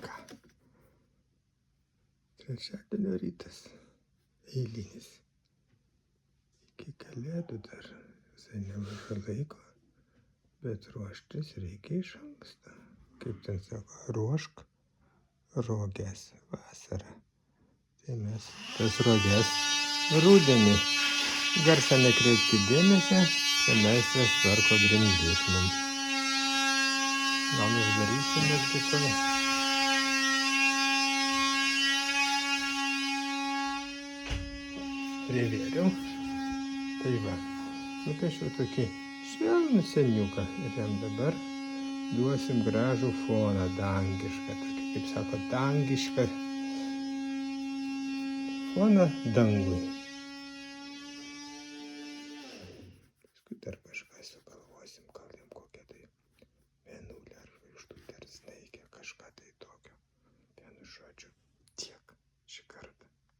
ką. Trečiadienio rytas eilinis. Iki kalėdų dar visai nemažai laiko, bet ruoštis reikia iš anksto. Kaip ten sako, ruošk roges vasarą. Tai mes tas roges rudenį. Garsą nekreipkit dėmesio, čia meistras tvarko grindis mums. Gal uždarysim netgi savo. Privėriau. Tai va, nupiešiau tokį švelnų seniuką ir jam dabar duosim gražų foną dangišką, tokį, kaip sako, dangišką foną dangui. Paskui dar kažką sugalvosim, gal jam kokią tai mėnulę ar žvaigždutę ar snaikę, kažką tai tokio. Vienu žodžiu,